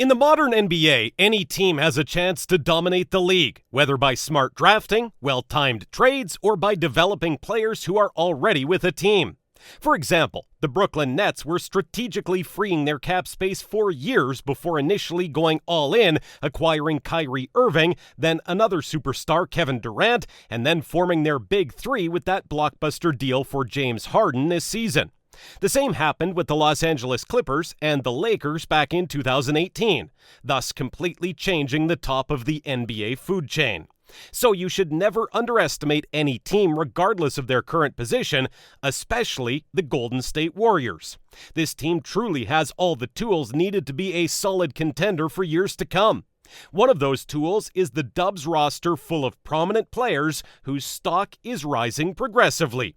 In the modern NBA, any team has a chance to dominate the league, whether by smart drafting, well-timed trades, or by developing players who are already with a team. For example, the Brooklyn Nets were strategically freeing their cap space for years before initially going all in, acquiring Kyrie Irving, then another superstar, Kevin Durant, and then forming their big three with that blockbuster deal for James Harden this season. The same happened with the Los Angeles Clippers and the Lakers back in 2018, thus completely changing the top of the NBA food chain. So you should never underestimate any team regardless of their current position, especially the Golden State Warriors. This team truly has all the tools needed to be a solid contender for years to come. One of those tools is the Dubs roster full of prominent players whose stock is rising progressively.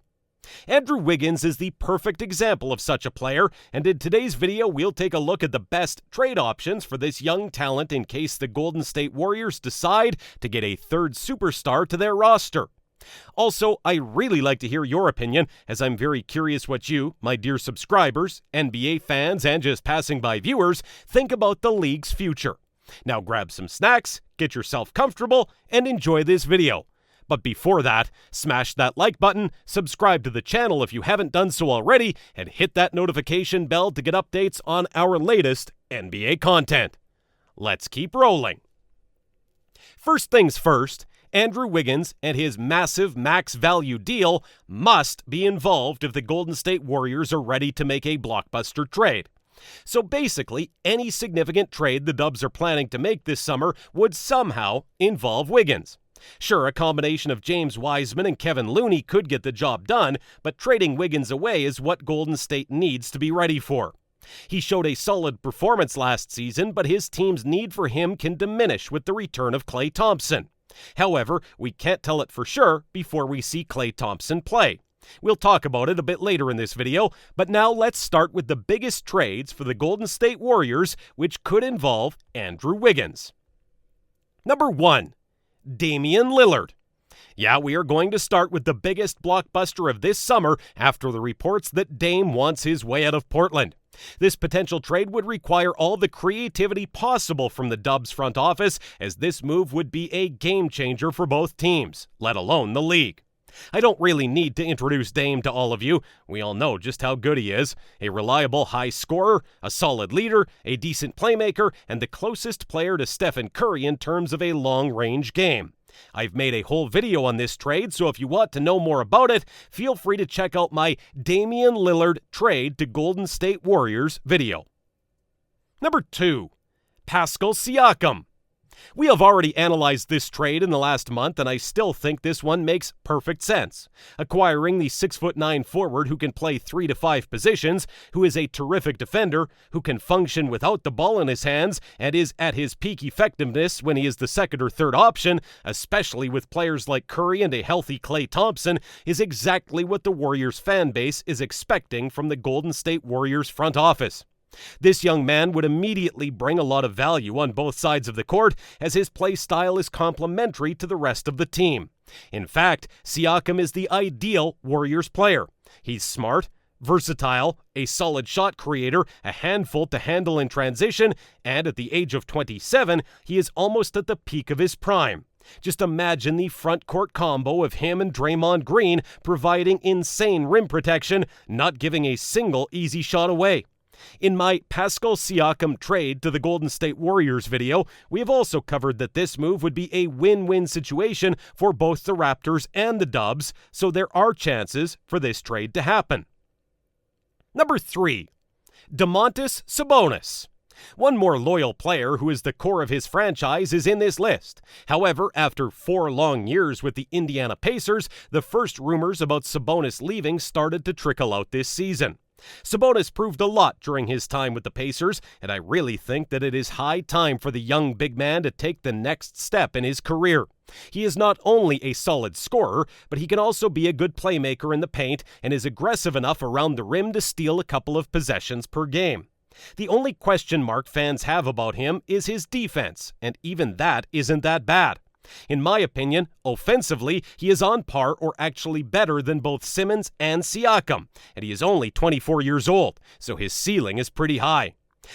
Andrew Wiggins is the perfect example of such a player, and in today's video we'll take a look at the best trade options for this young talent in case the Golden State Warriors decide to get a third superstar to their roster. Also, I really like to hear your opinion, as I'm very curious what you, my dear subscribers, NBA fans, and just passing by viewers, think about the league's future. Now grab some snacks, get yourself comfortable, and enjoy this video. But before that, smash that like button, subscribe to the channel if you haven't done so already, and hit that notification bell to get updates on our latest NBA content. Let's keep rolling. First things first, Andrew Wiggins and his massive max value deal must be involved if the Golden State Warriors are ready to make a blockbuster trade. So basically, any significant trade the Dubs are planning to make this summer would somehow involve Wiggins. Sure, a combination of James Wiseman and Kevin Looney could get the job done, but trading Wiggins away is what Golden State needs to be ready for. He showed a solid performance last season, but his team's need for him can diminish with the return of Klay Thompson. However, we can't tell it for sure before we see Klay Thompson play. We'll talk about it a bit later in this video, but now let's start with the biggest trades for the Golden State Warriors, which could involve Andrew Wiggins. Number 1. Damian Lillard. Yeah, we are going to start with the biggest blockbuster of this summer after the reports that Dame wants his way out of Portland. This potential trade would require all the creativity possible from the Dubs front office, as this move would be a game changer for both teams, let alone the league. I don't really need to introduce Dame to all of you. We all know just how good he is. A reliable high scorer, a solid leader, a decent playmaker, and the closest player to Steph and Curry in terms of a long-range game. I've made a whole video on this trade, so if you want to know more about it, feel free to check out my Damian Lillard trade to Golden State Warriors video. Number 2. Pascal Siakam. We have already analyzed this trade in the last month, and I still think this one makes perfect sense. Acquiring the 6'9" forward who can play 3 to 5 positions, who is a terrific defender, who can function without the ball in his hands, and is at his peak effectiveness when he is the second or third option, especially with players like Curry and a healthy Klay Thompson, is exactly what the Warriors fan base is expecting from the Golden State Warriors front office. This young man would immediately bring a lot of value on both sides of the court, as his play style is complementary to the rest of the team. In fact, Siakam is the ideal Warriors player. He's smart, versatile, a solid shot creator, a handful to handle in transition, and at the age of 27, he is almost at the peak of his prime. Just imagine the front court combo of him and Draymond Green providing insane rim protection, not giving a single easy shot away. In my Pascal Siakam trade to the Golden State Warriors video, we have also covered that this move would be a win-win situation for both the Raptors and the Dubs, so there are chances for this trade to happen. Number 3. Domantas Sabonis. One more loyal player who is the core of his franchise is in this list. However, after 4 long years with the Indiana Pacers, the first rumors about Sabonis leaving started to trickle out this season. Sabonis proved a lot during his time with the Pacers, and I really think that it is high time for the young big man to take the next step in his career. He is not only a solid scorer, but he can also be a good playmaker in the paint and is aggressive enough around the rim to steal a couple of possessions per game. The only question mark fans have about him is his defense, and even that isn't that bad. In my opinion, offensively, he is on par or actually better than both Simmons and Siakam, and he is only 24 years old, so his ceiling is pretty high.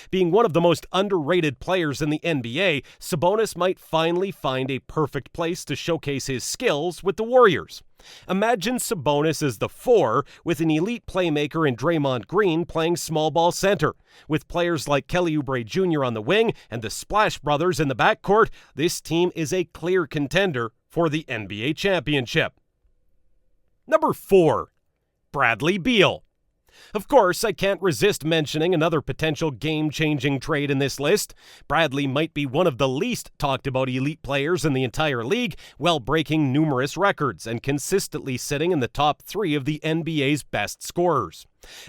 Being one of the most underrated players in the NBA, Sabonis might finally find a perfect place to showcase his skills with the Warriors. Imagine Sabonis as the 4 with an elite playmaker in Draymond Green playing small ball center. With players like Kelly Oubre Jr. on the wing and the Splash Brothers in the backcourt, this team is a clear contender for the NBA championship. Number 4. Bradley Beal. Of course, I can't resist mentioning another potential game-changing trade in this list. Bradley might be one of the least talked about elite players in the entire league, while breaking numerous records and consistently sitting in the top 3 of the NBA's best scorers.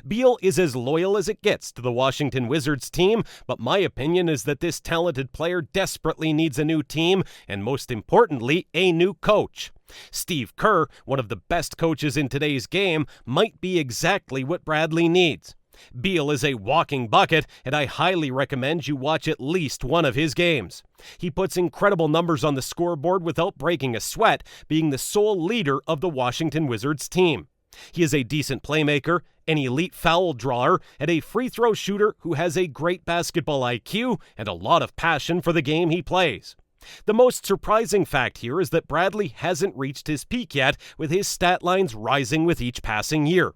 Beal is as loyal as it gets to the Washington Wizards team, but my opinion is that this talented player desperately needs a new team and, most importantly, a new coach. Steve Kerr, one of the best coaches in today's game, might be exactly what Bradley needs. Beal is a walking bucket, and I highly recommend you watch at least one of his games. He puts incredible numbers on the scoreboard without breaking a sweat, being the sole leader of the Washington Wizards team. He is a decent playmaker, an elite foul drawer, and a free throw shooter who has a great basketball IQ and a lot of passion for the game he plays. The most surprising fact here is that Bradley hasn't reached his peak yet, with his stat lines rising with each passing year.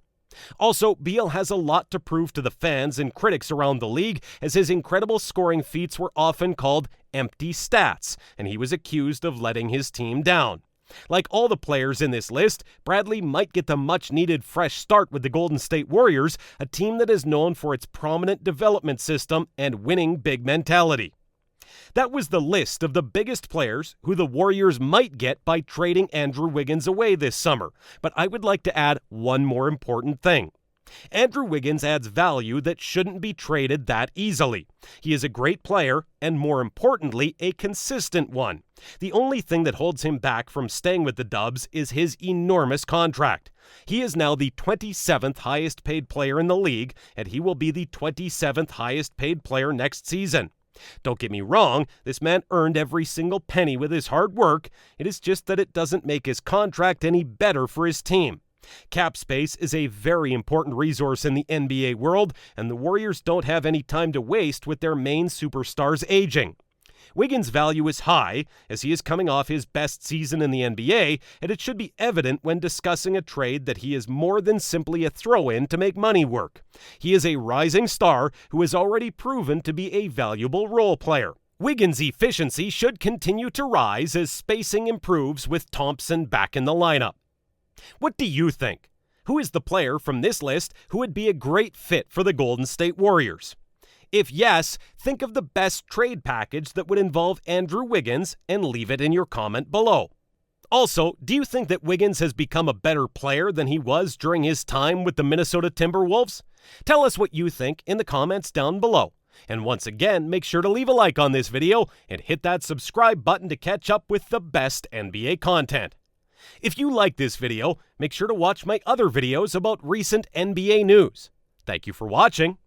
Also, Beal has a lot to prove to the fans and critics around the league, as his incredible scoring feats were often called empty stats, and he was accused of letting his team down. Like all the players in this list, Bradley might get the much-needed fresh start with the Golden State Warriors, a team that is known for its prominent development system and winning big mentality. That was the list of the biggest players who the Warriors might get by trading Andrew Wiggins away this summer, but I would like to add one more important thing. Andrew Wiggins adds value that shouldn't be traded that easily. He is a great player, and more importantly, a consistent one. The only thing that holds him back from staying with the Dubs is his enormous contract. He is now the 27th highest paid player in the league, and he will be the 27th highest paid player next season. Don't get me wrong, this man earned every single penny with his hard work. It is just that it doesn't make his contract any better for his team. Cap space is a very important resource in the NBA world, and the Warriors don't have any time to waste with their main superstars aging. Wiggins' value is high, as he is coming off his best season in the NBA, and it should be evident when discussing a trade that he is more than simply a throw-in to make money work. He is a rising star who has already proven to be a valuable role player. Wiggins' efficiency should continue to rise as spacing improves with Thompson back in the lineup. What do you think? Who is the player from this list who would be a great fit for the Golden State Warriors? If yes, think of the best trade package that would involve Andrew Wiggins and leave it in your comment below. Also, do you think that Wiggins has become a better player than he was during his time with the Minnesota Timberwolves? Tell us what you think in the comments down below. And once again, make sure to leave a like on this video and hit that subscribe button to catch up with the best NBA content. If you like this video, make sure to watch my other videos about recent NBA news. Thank you for watching.